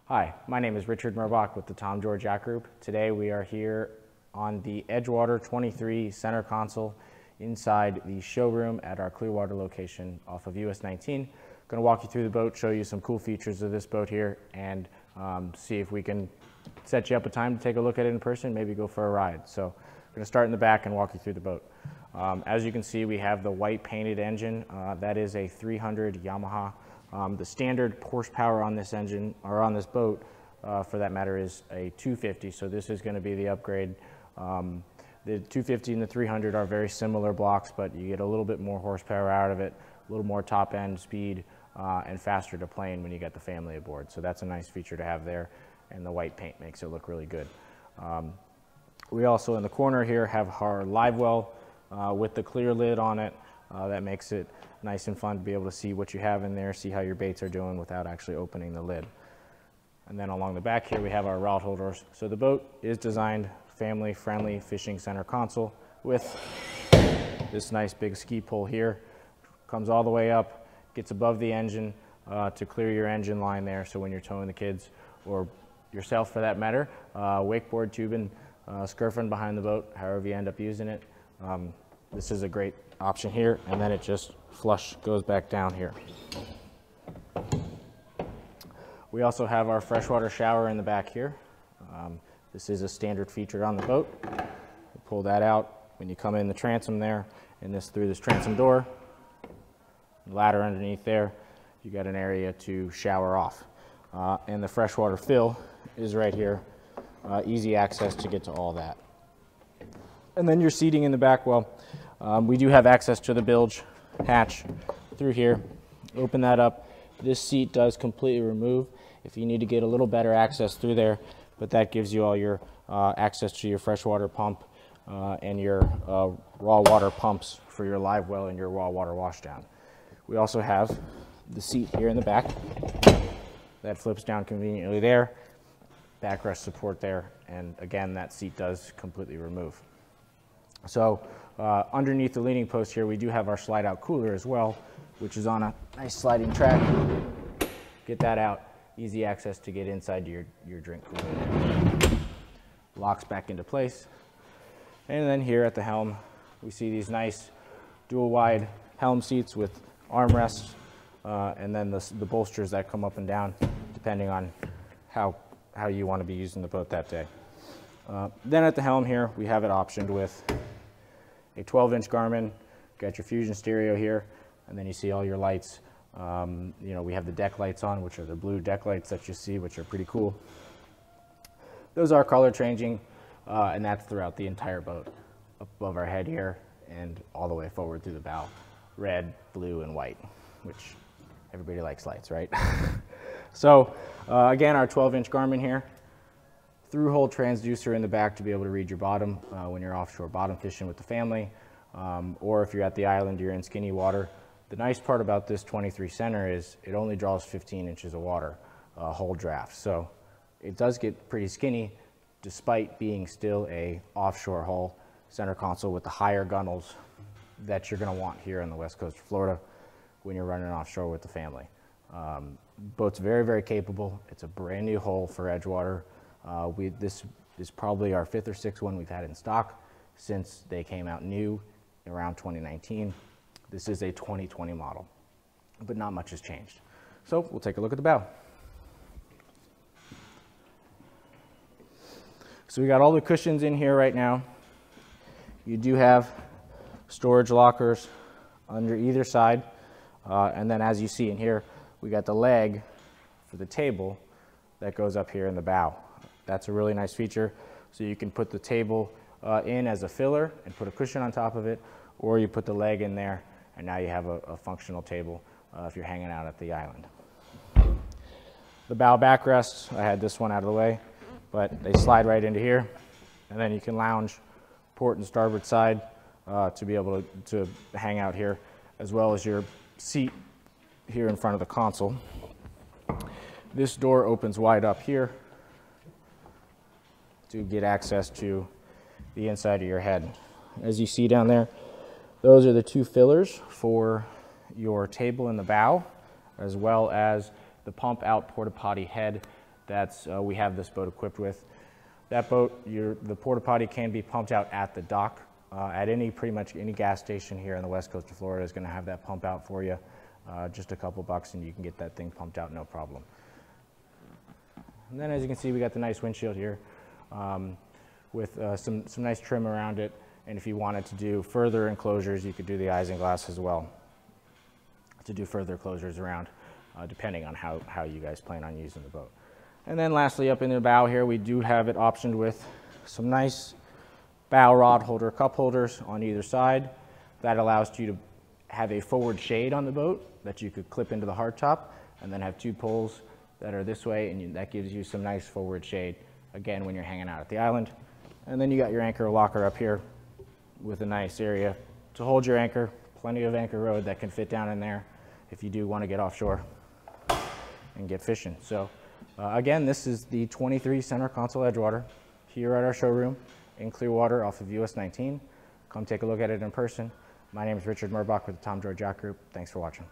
Hi, my name is Richard Murbach with the Tom George Yacht Group. Today we are here on the EdgeWater 23 center console inside the showroom at our Clearwater location off of US 19. I'm going to walk you through the boat, show you some cool features of this boat here, and see if we can set you up a time to take a look at it in person, maybe go for a ride. So I'm going to start in the back and walk you through the boat. As you can see, we have the white painted engine. That is a 300 Yamaha. The standard horsepower on this engine, or on this boat, for that matter, is a 250, so this is going to be the upgrade. The 250 and the 300 are very similar blocks, but you get a little bit more horsepower out of it, a little more top end speed, and faster to plane when you get the family aboard. So that's a nice feature to have there, and the white paint makes it look really good. We also, in the corner here, have our live well with the clear lid on it. That makes it nice and fun to be able to see what you have in there, see how your baits are doing without actually opening the lid. And then along the back here we have our rod holders. So the boat is designed family friendly fishing center console with this nice big ski pole here. Comes all the way up, gets above the engine to clear your engine line there, so when you're towing the kids or yourself for that matter, wakeboard tubing, scurfing behind the boat, however you end up using it. This is a great option here, and then it just flush goes back down here. We also have our freshwater shower in the back here. This is a standard feature on the boat. You pull that out when you come in the transom there, and through this transom door, ladder underneath there, you got an area to shower off. And the freshwater fill is right here. Easy access to get to all that. And then your seating in the back, well, we do have access to the bilge hatch through here. Open that up. This seat does completely remove if you need to get a little better access through there, but that gives you all your access to your freshwater pump and your raw water pumps for your live well and your raw water washdown. We also have the seat here in the back that flips down conveniently there. Backrest support there, and again, that seat does completely remove. So underneath the leaning post here, we do have our slide out cooler as well, which is on a nice sliding track. Get that out, easy access to get inside to your drink cooler. Locks back into place. And then here at the helm, we see these nice dual wide helm seats with armrests, and then the bolsters that come up and down depending on how you want to be using the boat that day. Then at the helm here, we have it optioned with a 12-inch Garmin. Got your Fusion stereo here, and then you see all your lights. You know, we have the deck lights on, which are the blue deck lights that you see, which are pretty cool. Those are color changing, and that's throughout the entire boat, up above our head here and all the way forward through the bow. Red, blue, and white, which everybody likes lights, right? So again, our 12-inch Garmin here. Through-hole transducer in the back to be able to read your bottom when you're offshore bottom fishing with the family, or if you're at the island, you're in skinny water. The nice part about this 23 center is it only draws 15 inches of water, whole draft. So it does get pretty skinny despite being still a offshore hull center console with the higher gunnels that you're going to want here on the west coast of Florida when you're running offshore with the family. Boat's very, very capable. It's a brand new hull for EdgeWater. This is probably our 5th or 6th one we've had in stock since they came out new around 2019. This is a 2020 model, but not much has changed. So we'll take a look at the bow. So we got all the cushions in here right now. You do have storage lockers under either side. And then as you see in here, we got the leg for the table that goes up here in the bow. That's a really nice feature. So you can put the table in as a filler and put a cushion on top of it, or you put the leg in there and now you have a functional table if you're hanging out at the island. The bow backrests, I had this one out of the way, but they slide right into here, and then you can lounge port and starboard side to be able to hang out here, as well as your seat here in front of the console. This door opens wide up here to get access to the inside of your head. As you see down there, those are the two fillers for your table in the bow, as well as the pump out porta potty head that's we have this boat equipped with. That boat, the porta potty can be pumped out at the dock. At pretty much any gas station here on the west coast of Florida is going to have that pump out for you. Just a couple bucks and you can get that thing pumped out, no problem. And then as you can see, we got the nice windshield here with some nice trim around it. And if you wanted to do further enclosures, you could do the isinglass as well to do further closures around, depending on how you guys plan on using the boat. And then lastly, up in the bow here, we do have it optioned with some nice bow rod holder cup holders on either side. That allows you to have a forward shade on the boat that you could clip into the hardtop, and then have two poles that are this way, and that gives you some nice forward shade, again, when you're hanging out at the island. And then you got your anchor locker up here with a nice area to hold your anchor. Plenty of anchor road that can fit down in there if you do want to get offshore and get fishing. So again, this is the 23 center console EdgeWater here at our showroom in Clearwater off of US 19. Come take a look at it in person. My name is Richard Murbach with the Tom George Yacht Group. Thanks for watching.